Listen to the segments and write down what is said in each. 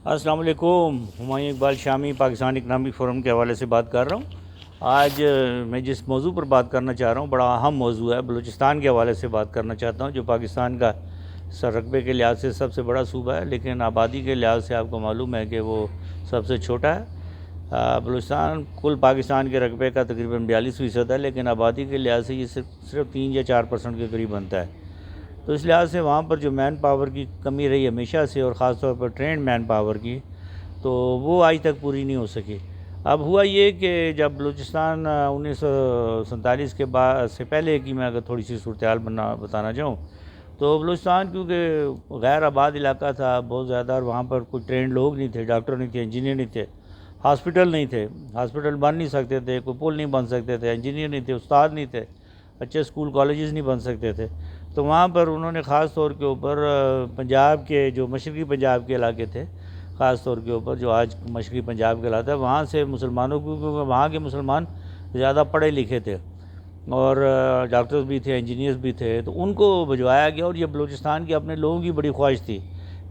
السلام علیکم، ہمایوں اقبال شامی پاکستان اکنامک فورم کے حوالے سے بات کر رہا ہوں۔ آج میں جس موضوع پر بات کرنا چاہ رہا ہوں بڑا اہم موضوع ہے، بلوچستان کے حوالے سے بات کرنا چاہتا ہوں، جو پاکستان کا رقبے کے لحاظ سے سب سے بڑا صوبہ ہے، لیکن آبادی کے لحاظ سے آپ کو معلوم ہے کہ وہ سب سے چھوٹا ہے۔ بلوچستان کل پاکستان کے رقبے کا تقریباً 42% ہے، لیکن آبادی کے لحاظ سے یہ صرف 3 یا 4% کے قریب بنتا ہے۔ تو اس لحاظ سے وہاں پر جو مین پاور کی کمی رہی ہمیشہ سے، اور خاص طور پر ٹرینڈ مین پاور کی، تو وہ آج تک پوری نہیں ہو سکی۔ اب ہوا یہ کہ جب بلوچستان 1947 کے بعد سے پہلے کی میں اگر تھوڑی سی صورتحال بتانا چاہوں، تو بلوچستان کیونکہ غیر آباد علاقہ تھا بہت زیادہ، اور وہاں پر کوئی ٹرینڈ لوگ نہیں تھے، ڈاکٹر نہیں تھے، انجینئر نہیں تھے، ہاسپٹل نہیں تھے، ہاسپٹل بن نہیں سکتے تھے، کوئی پل نہیں بن سکتے تھے، انجینئر نہیں تھے، استاد نہیں تھے، اچھے اسکول کالجز نہیں بن سکتے تھے۔ تو وہاں پر انہوں نے خاص طور کے اوپر پنجاب کے جو مشرقی پنجاب کے علاقے تھے، خاص طور کے اوپر جو آج مشرقی پنجاب کہلاتا ہے، وہاں سے مسلمانوں کو، کیونکہ وہاں کے مسلمان زیادہ پڑھے لکھے تھے اور ڈاکٹرز بھی تھے، انجینئرز بھی تھے، تو ان کو بھجوایا گیا، اور یہ بلوچستان کے اپنے لوگوں کی بڑی خواہش تھی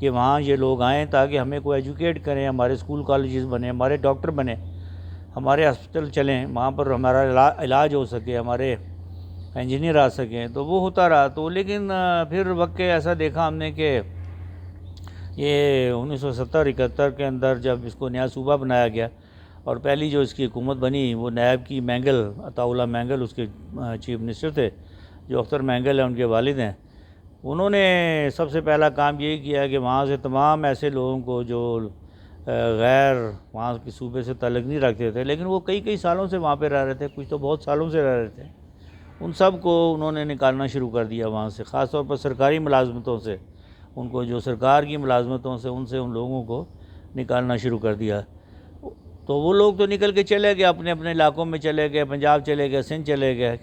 کہ وہاں یہ لوگ آئیں تاکہ ہمیں کو ایجوکیٹ کریں، ہمارے اسکول کالجز بنیں، ہمارے ڈاکٹر بنیں، ہمارے ہاسپٹل چلیں، وہاں پر ہمارا علاج ہو سکے، ہمارے انجینئر آ سکیں۔ تو وہ ہوتا رہا، تو لیکن پھر وقت کے ایسا دیکھا ہم نے کہ یہ 1970-71 کے اندر جب اس کو نیا صوبہ بنایا گیا، اور پہلی جو اس کی حکومت بنی وہ نیب کی مینگل، عطا اللہ مینگل اس کے چیف منسٹر تھے، جو اختر مینگل ہیں ان کے والد ہیں۔ انہوں نے سب سے پہلا کام یہی کیا کہ وہاں سے تمام ایسے لوگوں کو جو غیر وہاں کے صوبے سے تعلق نہیں رکھتے تھے، لیکن وہ کئی سالوں سے وہاں پہ رہ رہے تھے، کچھ تو بہت سالوں سے رہ رہے تھے، ان سب کو انہوں نے نکالنا شروع کر دیا وہاں سے، خاص طور پر سرکاری ملازمتوں سے، ان کو جو سرکار کی ملازمتوں سے ان لوگوں کو نکالنا شروع کر دیا۔ تو وہ لوگ تو نکل کے چلے گئے، اپنے اپنے علاقوں میں چلے گئے، پنجاب چلے گئے، سندھ چلے گئے،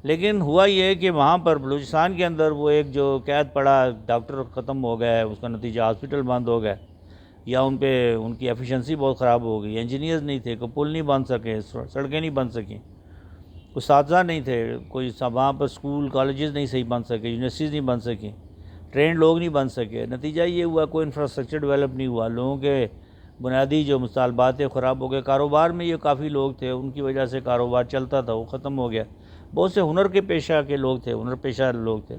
لیکن ہوا یہ کہ وہاں پر بلوچستان کے اندر وہ ایک جو قید پڑا، ڈاکٹر ختم ہو گئے، اس کا نتیجہ ہاسپٹل بند ہو گئے، یا ان کی ایفیشنسی بہت خراب ہو گئی، انجینئرز نہیں تھے، کوئی پل نہیں بن سکے، سڑکیں نہیں بن سکیں، اساتذہ نہیں تھے، کوئی وہاں پر اسکول کالجز نہیں صحیح بن سکے، یونیورسٹیز نہیں بن سکیں، ٹرینڈ لوگ نہیں بن سکے۔ نتیجہ یہ ہوا کوئی انفراسٹرکچر ڈیولپ نہیں ہوا، لوگوں کے بنیادی جو مطالبات تھے خراب ہو گئے، کاروبار میں یہ کافی لوگ تھے، ان کی وجہ سے کاروبار چلتا تھا وہ ختم ہو گیا، بہت سے ہنر کے پیشہ کے لوگ تھے، ہنر پیشہ لوگ تھے،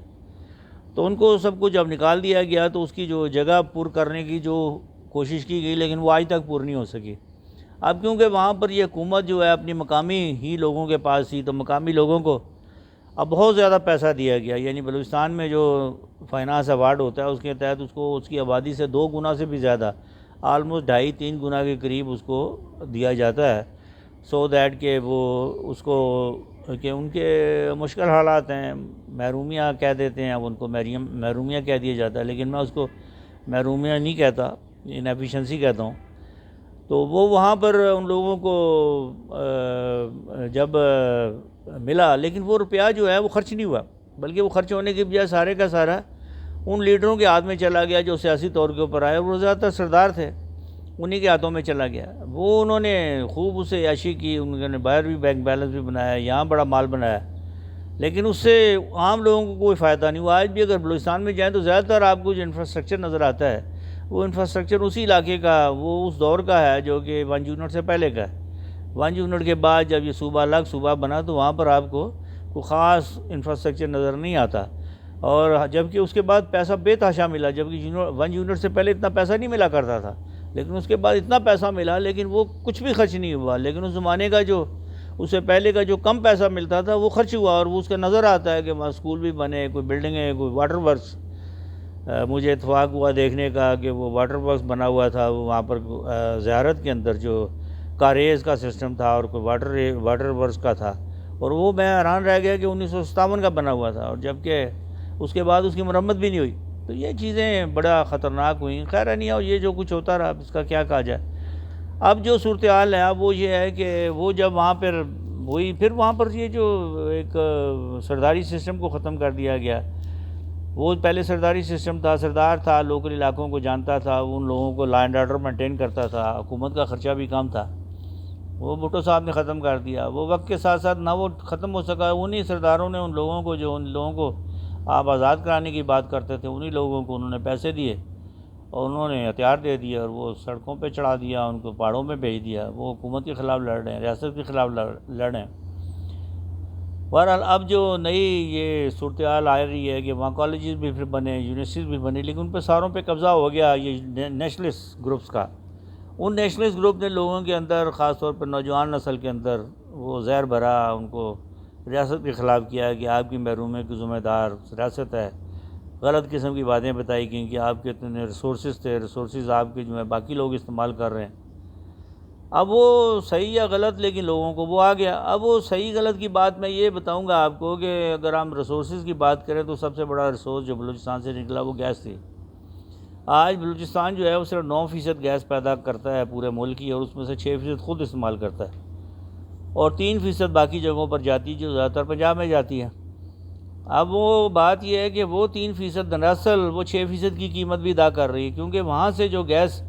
تو ان کو سب کچھ جب نکال دیا گیا تو اس کی جو جگہ پر کرنے کی جو کوشش کی گئی، لیکن وہ آج تک پور نہیں ہو سکی۔ اب کیونکہ وہاں پر یہ حکومت جو ہے اپنی مقامی ہی لوگوں کے پاس تھی، تو مقامی لوگوں کو اب بہت زیادہ پیسہ دیا گیا، یعنی بلوچستان میں جو فائنانس ایوارڈ ہوتا ہے اس کے تحت اس کو اس کی آبادی سے 2 گنا سے بھی زیادہ، آلموسٹ 2.5-3 گنا کے قریب اس کو دیا جاتا ہے، سو دیٹ کہ وہ اس کو کہ ان کے مشکل حالات ہیں، محرومیہ کہہ دیتے ہیں، ان کو محرومیہ کہہ دیا جاتا ہے، لیکن میں اس کو محرومیہ نہیں کہتا، انیفیشنسی کہتا ہوں۔ تو وہ وہاں پر ان لوگوں کو جب ملا، لیکن وہ روپیہ جو ہے وہ خرچ نہیں ہوا، بلکہ وہ خرچ ہونے کی بجائے سارے کا سارا ان لیڈروں کے ہاتھ میں چلا گیا جو سیاسی طور کے اوپر آئے، اور وہ زیادہ تر سردار تھے، انہی کے ہاتھوں میں چلا گیا۔ وہ انہوں نے خوب اسے عیاشی کی، انہوں نے باہر بھی بینک بیلنس بھی بنایا، یہاں بڑا مال بنایا، لیکن اس سے عام لوگوں کو کوئی فائدہ نہیں ہوا۔ آج بھی اگر بلوچستان میں جائیں تو زیادہ تر آپ کو جو انفراسٹرکچر نظر آتا ہے وہ انفراسٹرکچر اسی علاقے کا، وہ اس دور کا ہے جو کہ 1 یونٹ سے پہلے کا ہے۔ 1 یونٹ کے بعد جب یہ صوبہ الگ صوبہ بنا تو وہاں پر آپ کو کوئی خاص انفراسٹرکچر نظر نہیں آتا، اور جبکہ اس کے بعد پیسہ بے تحاشا ملا، جبکہ 1 یونٹ سے پہلے اتنا پیسہ نہیں ملا کرتا تھا، لیکن اس کے بعد اتنا پیسہ ملا، لیکن وہ کچھ بھی خرچ نہیں ہوا۔ لیکن اس زمانے کا جو اس سے پہلے کا جو کم پیسہ ملتا تھا وہ خرچ ہوا، اور وہ اس کا نظر آتا ہے کہ وہاں اسکول بھی بنے، کوئی بلڈنگیں، کوئی واٹر ورکس، مجھے اتفاق ہوا دیکھنے کا کہ وہ واٹر ورکس بنا ہوا تھا وہاں پر زیارت کے اندر، جو کاریز کا سسٹم تھا اور کوئی واٹر ورکس کا تھا، اور وہ میں حیران رہ گیا کہ 1957 کا بنا ہوا تھا، اور جبکہ اس کے بعد اس کی مرمت بھی نہیں ہوئی۔ تو یہ چیزیں بڑا خطرناک ہوئیں، خیر نہیں ہو، یہ جو کچھ ہوتا رہا اس کا کیا کہا جائے۔ اب جو صورتحال ہے اب وہ یہ ہے کہ وہ جب وہاں پر ہوئی، پھر وہاں پر یہ جو ایک سرداری سسٹم کو ختم کر دیا گیا۔ وہ پہلے سرداری سسٹم تھا، سردار تھا، لوکل علاقوں کو جانتا تھا، ان لوگوں کو لا اینڈ آرڈر مینٹین کرتا تھا، حکومت کا خرچہ بھی کم تھا، وہ بھٹو صاحب نے ختم کر دیا۔ وہ وقت کے ساتھ ساتھ نہ وہ ختم ہو سکا، انہی سرداروں نے ان لوگوں کو آپ آزاد کرانے کی بات کرتے تھے، انہی لوگوں کو انہوں نے پیسے دیے، اور انہوں نے ہتھیار دے دیا اور وہ سڑکوں پہ چڑھا دیا، ان کو پہاڑوں میں بھیج دیا، وہ حکومت کے خلاف لڑ رہے ہیں، ریاست کے خلاف لڑ رہے ہیں۔ بہرحال اب جو نئی یہ صورتحال آ رہی ہے کہ وہاں کالجز بھی پھر بنے، یونیورسٹیز بھی بنے، لیکن ان پہ ساروں پہ قبضہ ہو گیا یہ نیشنلسٹ گروپس کا۔ ان نیشنلسٹ گروپ نے لوگوں کے اندر، خاص طور پر نوجوان نسل کے اندر، وہ زہر بھرا، ان کو ریاست کے خلاف کیا کہ آپ کی محرومی کی ذمہ دار ریاست ہے، غلط قسم کی باتیں بتائی گئیں کہ آپ کے اتنے ریسورسز تھے، ریسورسز آپ کے جو ہے باقی لوگ استعمال کر رہے ہیں۔ اب وہ صحیح یا غلط، لیکن لوگوں کو وہ آ گیا۔ اب وہ صحیح غلط کی بات میں یہ بتاؤں گا آپ کو کہ اگر ہم ریسورسز کی بات کریں تو سب سے بڑا ریسورس جو بلوچستان سے نکلا وہ گیس تھی۔ آج بلوچستان جو ہے وہ صرف 9% گیس پیدا کرتا ہے پورے ملک کی، اور اس میں سے 6% خود استعمال کرتا ہے، اور 3% باقی جگہوں پر جاتی ہے جو زیادہ تر پنجاب میں جاتی ہے۔ اب وہ بات یہ ہے کہ وہ 3% دراصل وہ 6% کی قیمت بھی ادا کر رہی ہے، کیونکہ وہاں سے جو گیس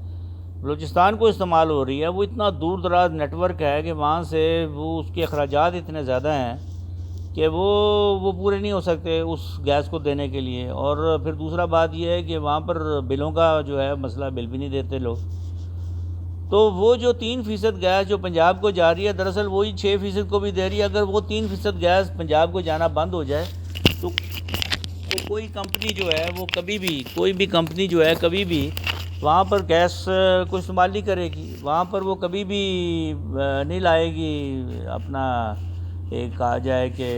بلوچستان کو استعمال ہو رہی ہے وہ اتنا دور دراز نیٹ ورک ہے کہ وہاں سے وہ اس کے اخراجات اتنے زیادہ ہیں کہ وہ پورے نہیں ہو سکتے اس گیس کو دینے کے لیے۔ اور پھر دوسرا بات یہ ہے کہ وہاں پر بلوں کا جو ہے مسئلہ، بل بھی نہیں دیتے لوگ۔ تو وہ جو 3% گیس جو پنجاب کو جا رہی ہے، دراصل وہی 6% کو بھی دے رہی ہے۔ اگر وہ 3% گیس پنجاب کو جانا بند ہو جائے تو کوئی کمپنی جو ہے وہ کبھی بھی، کوئی بھی کمپنی جو ہے کبھی بھی وہاں پر گیس کو استعمال نہیں کرے گی، وہاں پر وہ کبھی بھی نہیں لائے گی اپنا، ایک کہا جائے کہ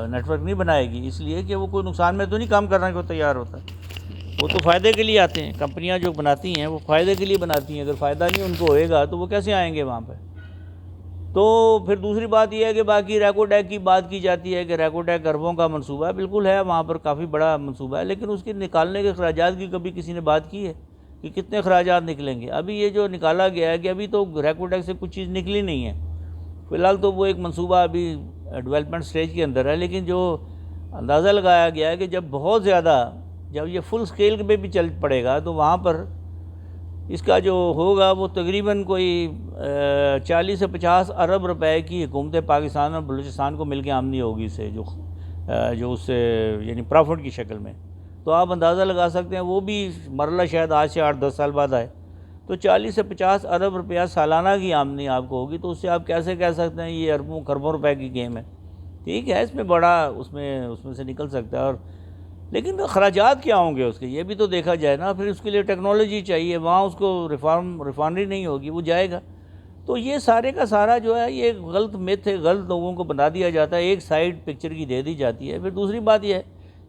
نیٹ ورک نہیں بنائے گی، اس لیے کہ وہ کوئی نقصان میں تو نہیں کام کرنے کو تیار ہوتا۔ وہ تو فائدے کے لیے آتے ہیں، کمپنیاں جو بناتی ہیں وہ فائدے کے لیے بناتی ہیں، اگر فائدہ نہیں ان کو ہوئے گا تو وہ کیسے آئیں گے وہاں پہ۔ تو پھر دوسری بات یہ ہے کہ باقی ریکوٹیک کی بات کی جاتی ہے کہ ریکوٹیک اربوں کا منصوبہ ہے، بالکل ہے، وہاں پر کافی بڑا منصوبہ ہے، لیکن اس کے نکالنے کے اخراجات کی کبھی کسی نے بات کی ہے کہ کتنے اخراجات نکلیں گے؟ ابھی یہ جو نکالا گیا ہے کہ ابھی تو ریکوٹیک سے کچھ چیز نکلی نہیں ہے، فی الحال تو وہ ایک منصوبہ ابھی ڈیولپمنٹ سٹیج کے اندر ہے، لیکن جو اندازہ لگایا گیا ہے کہ جب بہت زیادہ، جب یہ فل سکیل پہ بھی چل پڑے گا تو وہاں پر اس کا جو ہوگا وہ تقریباً کوئی 40 سے 50 ارب روپے کی حکومت پاکستان اور بلوچستان کو مل کے آمدنی ہوگی اس سے، جو اس سے یعنی پرافٹ کی شکل میں۔ تو آپ اندازہ لگا سکتے ہیں وہ بھی مرحلہ شاید آج سے 8-10 سال بعد آئے، تو 40 سے 50 ارب روپیہ سالانہ کی آمدنی آپ کو ہوگی، تو اس سے آپ کیسے کہہ سکتے ہیں یہ اربوں خربوں روپے کی گیم ہے؟ ٹھیک ہے، اس میں بڑا اس میں سے نکل سکتا ہے، اور لیکن اخراجات کیا ہوں گے اس کے، یہ بھی تو دیکھا جائے نا۔ پھر اس کے لیے ٹیکنالوجی چاہیے، وہاں اس کو ریفائنری نہیں ہوگی، وہ جائے گا۔ تو یہ سارے کا سارا جو ہے یہ غلط میتھ ہے، غلط لوگوں کو بنا دیا جاتا ہے، ایک سائیڈ پکچر کی دے دی جاتی ہے۔ پھر دوسری بات یہ ہے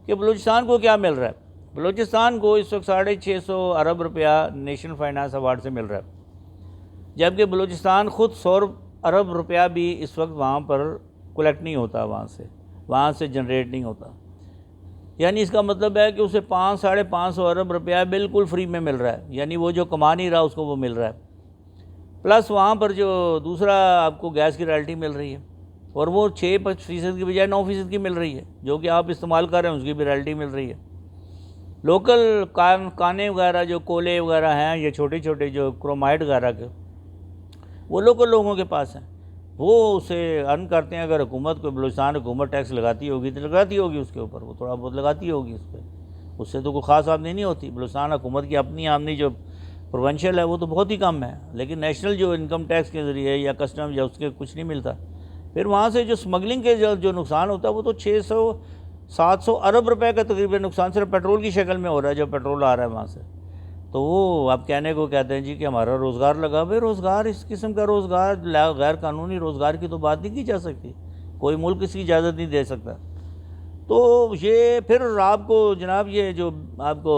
کہ بلوچستان کو کیا مل رہا ہے؟ بلوچستان کو اس وقت 650 ارب روپیہ نیشنل فائنانس ایوارڈ سے مل رہا ہے، جبکہ بلوچستان خود 100 ارب روپیہ بھی اس وقت وہاں پر کلیکٹ نہیں ہوتا، وہاں سے جنریٹ نہیں ہوتا۔ یعنی اس کا مطلب ہے کہ اسے 500-550 ارب روپیہ بالکل فری میں مل رہا ہے، یعنی وہ جو کما نہیں رہا اس کو وہ مل رہا ہے، پلس وہاں پر جو دوسرا آپ کو گیس کی رائلٹی مل رہی ہے، اور وہ 6% کی بجائے 9% کی مل رہی ہے، جو کہ آپ استعمال کر رہے ہیں اس کی بھی رائلٹی مل رہی ہے۔ لوکل کانے وغیرہ جو کولے وغیرہ ہیں، یہ چھوٹے چھوٹے جو کرومائٹ وغیرہ کے، وہ لوکل لوگوں کے پاس ہیں، وہ اسے ارن کرتے ہیں۔ اگر حکومت کو، بلوچستان حکومت ٹیکس لگاتی ہوگی تو لگاتی ہوگی اس کے اوپر، وہ تھوڑا بہت لگاتی ہوگی اس پہ، اس سے تو کوئی خاص آمدنی نہیں ہوتی۔ بلوچستان حکومت کی اپنی آمدنی جو پروونشل ہے وہ تو بہت ہی کم ہے، لیکن نیشنل جو انکم ٹیکس کے ذریعے یا کسٹم یا اس کے کچھ نہیں ملتا۔ پھر وہاں سے جو سمگلنگ کے جو نقصان ہوتا ہے وہ تو 600-700 ارب روپے کا تقریباً نقصان صرف پیٹرول کی شکل میں ہو رہا ہے، جو پیٹرول آ رہا ہے وہاں سے۔ تو وہ آپ کہنے کو کہتے ہیں جی کہ ہمارا روزگار لگا، بھائی روزگار، اس قسم کا روزگار، غیر قانونی روزگار کی تو بات نہیں کی جا سکتی، کوئی ملک اس کی اجازت نہیں دے سکتا۔ تو یہ پھر آپ کو جناب، یہ جو آپ کو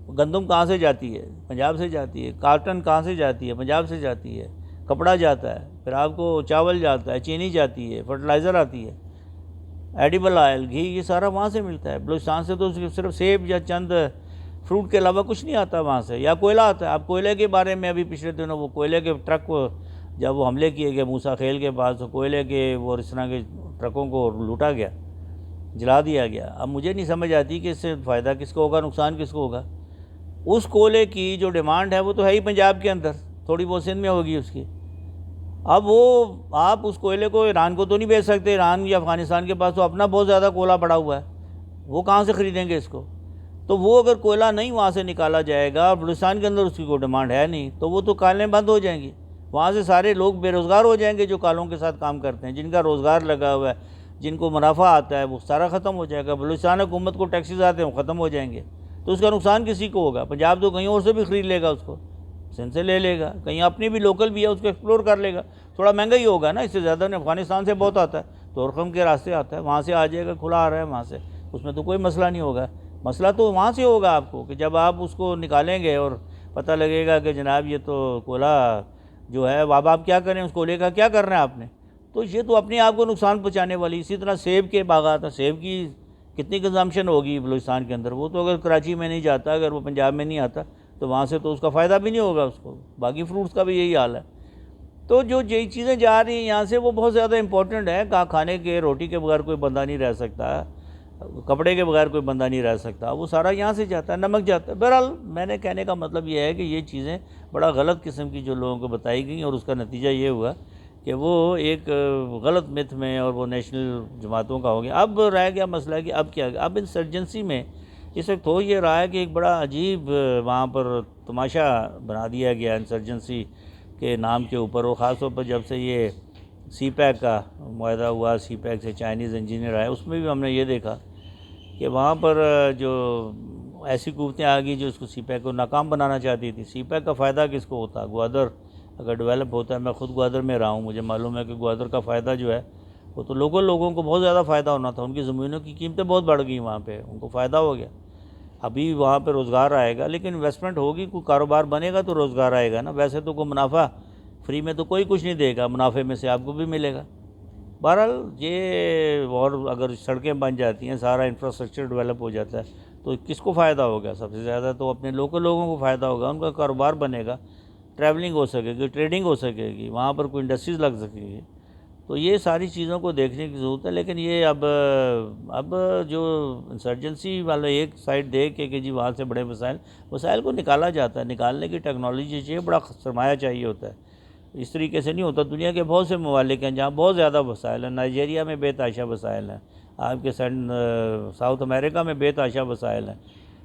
گندم کہاں سے جاتی ہے؟ پنجاب سے جاتی ہے۔ کاٹن کہاں سے جاتی ہے؟ پنجاب سے جاتی ہے۔ کپڑا جاتا ہے، پھر آپ کو چاول جاتا ہے، چینی جاتی ہے، فرٹیلائزر آتی ہے، ایڈیبل آئل، گھی، یہ سارا وہاں سے ملتا ہے۔ بلوچستان سے تو صرف سیب یا چند فروٹ کے علاوہ کچھ نہیں آتا وہاں سے، یا کوئلہ آتا ہے۔ آپ کوئلے کے بارے میں ابھی پچھلے دنوں وہ کوئلے کے ٹرک جب وہ حملے کیے گئے موسیٰ خیل کے پاس، تو کوئلے کے وہ اس طرح کے ٹرکوں کو لوٹا گیا، جلا دیا گیا۔ اب مجھے نہیں سمجھ آتی کہ اس سے فائدہ کس کو ہوگا، نقصان کس کو ہوگا۔ اس کوئلے کی جو ڈیمانڈ ہے وہ تو ہے ہی پنجاب کے اندر، تھوڑی بہت سندھ میں ہوگی اس کی۔ اب وہ آپ اس کوئلے کو ایران کو تو نہیں بیچ سکتے، ایران یا افغانستان کے پاس تو اپنا بہت زیادہ کوئلہ پڑا ہوا ہے، وہ کہاں سے خریدیں گے اس کو؟ تو وہ اگر کوئلہ نہیں وہاں سے نکالا جائے گا اور بلوچستان کے اندر اس کی کوئی ڈیمانڈ ہے نہیں تو وہ تو کالیں بند ہو جائیں گی، وہاں سے سارے لوگ بے روزگار ہو جائیں گے جو کالوں کے ساتھ کام کرتے ہیں، جن کا روزگار لگا ہوا ہے، جن کو منافع آتا ہے، وہ سارا ختم ہو جائے گا۔ بلوچستان حکومت کو ٹیکسز آتے ہیں وہ ختم ہو جائیں گے، تو اس کا نقصان کسی کو ہوگا؟ پنجاب تو کہیں اور سے بھی خرید لے گا، اس کو سندھ سے لے لے گا، کہیں اپنی بھی لوکل بھی ہے اس کو ایکسپلور کر لے گا، تھوڑا مہنگا ہی ہوگا نا، اس سے زیادہ نہیں، افغانستان سے بہت آتا ہے، تورخم کے راستے آتا ہے، وہاں سے آ جائے گا، کھلا آ رہا ہے وہاں سے، اس میں تو کوئی مسئلہ نہیں ہوگا۔ مسئلہ تو وہاں سے ہوگا آپ کو کہ جب آپ اس کو نکالیں گے اور پتہ لگے گا کہ جناب یہ تو کوئلہ جو ہے اب آپ کیا کریں، اس کولے کا کیا کرنا ہے آپ نے، تو یہ تو اپنے آپ کو نقصان پہنچانے والی۔ اسی طرح سیب کے باغات ہیں، سیب کی کتنی کنزمپشن ہوگی بلوچستان کے اندر، وہ تو اگر کراچی میں نہیں جاتا، اگر وہ پنجاب میں نہیں آتا تو وہاں سے تو اس کا فائدہ بھی نہیں ہوگا اس کو، باقی فروٹس کا بھی یہی حال ہے۔ تو جو یہ چیزیں جا رہی ہیں یہاں سے وہ بہت زیادہ امپورٹنٹ ہے، کھانے کے روٹی کے بغیر کوئی بندہ نہیں رہ سکتا، کپڑے کے بغیر کوئی بندہ نہیں رہ سکتا، وہ سارا یہاں سے جاتا ہے، نمک جاتا ہے۔ بہرحال میں نے کہنے کا مطلب یہ ہے کہ یہ چیزیں بڑا غلط قسم کی جو لوگوں کو بتائی گئیں اور اس کا نتیجہ یہ ہوا کہ وہ ایک غلط متھ میں اور وہ نیشنل جماعتوں کا ہو گیا۔ اب رہ گیا مسئلہ کہ اب کیا، اب انسرجنسی میں اس وقت ہو یہ رہا ہے کہ ایک بڑا عجیب وہاں پر تماشا بنا دیا گیا انسرجنسی کے نام کے اوپر، اور خاص طور پر جب سے یہ سی پیک کا معاہدہ ہوا، سی پیک سے چائنیز انجینئر آئے، اس میں بھی ہم نے یہ دیکھا کہ وہاں پر جو ایسی قوتیں آ گئی جو اس کو سی پیک کو ناکام بنانا چاہتی تھی۔ سی پیک کا فائدہ کس کو ہوتا؟ گوادر اگر ڈیولپ ہوتا ہے، میں خود گوادر میں رہا ہوں، مجھے معلوم ہے کہ گوادر کا فائدہ جو ہے وہ تو لوکل لوگوں کو بہت زیادہ فائدہ ہونا تھا، ان کی زمینوں کی قیمتیں بہت بڑھ گئیں وہاں پہ، ان کو فائدہ ہو گیا، ابھی وہاں پہ روزگار آئے گا، لیکن انویسٹمنٹ ہوگی، کوئی کاروبار بنے گا تو روزگار آئے گا نا، ویسے تو کوئی منافع فری میں تو کوئی کچھ نہیں دے گا، منافع میں سے آپ کو بھی ملے گا۔ بہرحال یہ، اور اگر سڑکیں بن جاتی ہیں، سارا انفراسٹرکچر ڈیولپ ہو جاتا ہے تو کس کو فائدہ ہوگا؟ سب سے زیادہ تو اپنے لوکل لوگوں کو فائدہ ہوگا، ان کا کاروبار بنے گا، ٹریولنگ ہو سکے گی، ٹریڈنگ ہو سکے گی، وہاں پر کوئی انڈسٹریز لگ سکے گی، تو یہ ساری چیزوں کو دیکھنے کی ضرورت ہے۔ لیکن یہ اب جو انسرجنسی والا ایک سائڈ دیکھ کے کہ جی وہاں سے بڑے وسائل کو نکالا جاتا ہے، نکالنے کی ٹیکنالوجی چاہیے، بڑا سرمایہ چاہیے ہوتا ہے، اس طریقے سے نہیں ہوتا۔ دنیا کے بہت سے ممالک ہیں جہاں بہت زیادہ وسائل ہیں، نائجیریا میں بے تحاشا وسائل ہیں، آپ کے ساؤتھ امریکہ میں بے تحاشا وسائل ہیں،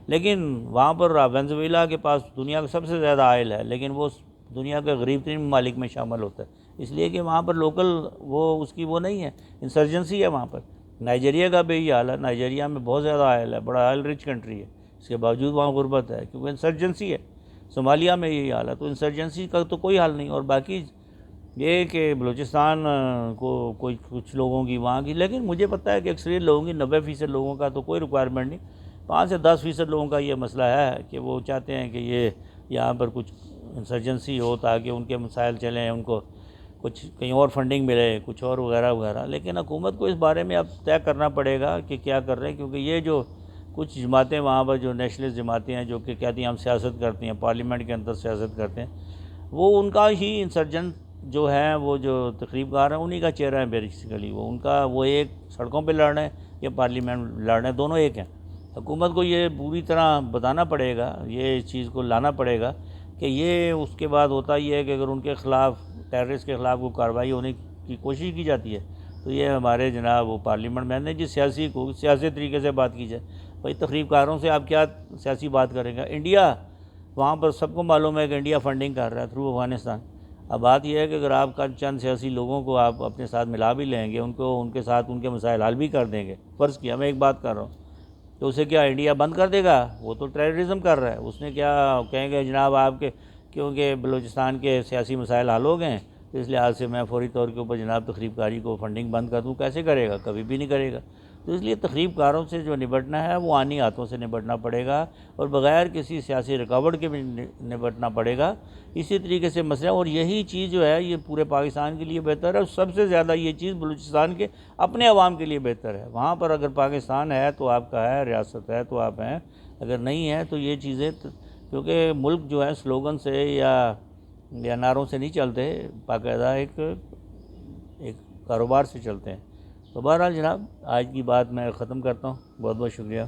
لیکن وہاں پر وینزویلا کے پاس دنیا کا سب سے زیادہ آئل ہے، لیکن وہ دنیا کے غریب ترین ممالک میں شامل ہوتا ہے، اس لیے کہ وہاں پر لوکل وہ اس کی وہ نہیں ہے، انسرجنسی ہے وہاں پر۔ نائجیریا کا بھی یہی حال ہے، نائجیریا میں بہت زیادہ آئل ہے، بڑا آئل رچ کنٹری ہے، اس کے باوجود وہاں غربت ہے کیونکہ انسرجنسی ہے۔ صومالیہ میں یہی حال ہے، تو انسرجنسی کا تو کوئی حل نہیں، اور باقی یہ کہ بلوچستان کو کچھ لوگوں کی وہاں کی، لیکن مجھے پتہ ہے کہ اکثریت لوگوں کی 90% لوگوں کا تو کوئی ریکوائرمنٹ نہیں، 5 سے 10% لوگوں کا یہ مسئلہ ہے کہ وہ چاہتے ہیں کہ یہ یہاں پر کچھ انسرجنسی ہو تاکہ ان کے مسائل چلیں، ان کو کچھ کہیں اور فنڈنگ ملے، کچھ اور وغیرہ وغیرہ، لیکن حکومت کو اس بارے میں اب طے کرنا پڑے گا کہ کیا کر رہے ہیں، کیونکہ یہ جو کچھ جماعتیں وہاں پر جو نیشنلسٹ جماعتیں ہیں جو کہ کہتی ہیں ہم سیاست کرتی ہیں، پارلیمنٹ کے اندر سیاست کرتے ہیں، وہ ان کا ہی انسرجنٹ جو ہیں، وہ جو تقریب کار ہیں، انہی کا چہرہ ہے بیسیکلی، وہ ان کا وہ ایک سڑکوں پہ لڑ رہے ہیں یا پارلیمنٹ لڑ رہے ہیں، دونوں ایک ہیں۔ حکومت کو یہ پوری طرح بتانا پڑے گا، یہ اس چیز کو لانا پڑے گا کہ یہ اس کے بعد ہوتا یہ ہے کہ اگر ان کے خلاف، ٹیررسٹ کے خلاف کوئی کارروائی ہونے کی کوشش کی جاتی ہے تو یہ ہمارے جناب وہ پارلیمنٹ میں نے جس سیاسی طریقے سے بات کی جائے، بھائی تقریب کاروں سے آپ کیا سیاسی بات کریں گے؟ انڈیا، وہاں پر سب کو معلوم ہے کہ انڈیا فنڈنگ کر رہا ہے تھرو افغانستان۔ اب بات یہ ہے کہ اگر آپ کا چند سیاسی لوگوں کو آپ اپنے ساتھ ملا بھی لیں گے، ان کے ساتھ ان کے مسائل حل بھی کر دیں گے، فرض کیا میں ایک بات کر رہا ہوں، تو اسے کیا انڈیا بند کر دے گا؟ وہ تو ٹیررزم کر رہا ہے، اس نے کیا کہیں گے جناب آپ کے کیونکہ بلوچستان کے سیاسی مسائل حل ہو گئے ہیں تو اس لحاظ سے میں فوری طور کے اوپر جناب تقریب کاری کو فنڈنگ بند کر دوں، کیسے کرے گا؟ کبھی بھی نہیں کرے گا۔ تو اس لیے تقریب کاروں سے جو نبٹنا ہے وہ آنی ہاتھوں سے نبٹنا پڑے گا، اور بغیر کسی سیاسی رکاوٹ کے بھی نبٹنا پڑے گا، اسی طریقے سے مسئلہ، اور یہی چیز جو ہے یہ پورے پاکستان کے لیے بہتر ہے، اور سب سے زیادہ یہ چیز بلوچستان کے اپنے عوام کے لیے بہتر ہے۔ وہاں پر اگر پاکستان ہے تو آپ کا ہے، ریاست ہے تو آپ ہیں، اگر نہیں ہے تو یہ چیزیں، کیونکہ ملک جو ہے سلوگن سے یا نعروں سے نہیں چلتے، باقاعدہ ایک کاروبار سے چلتے ہیں۔ تو بہرحال جناب آج کی بات میں ختم کرتا ہوں، بہت بہت شکریہ۔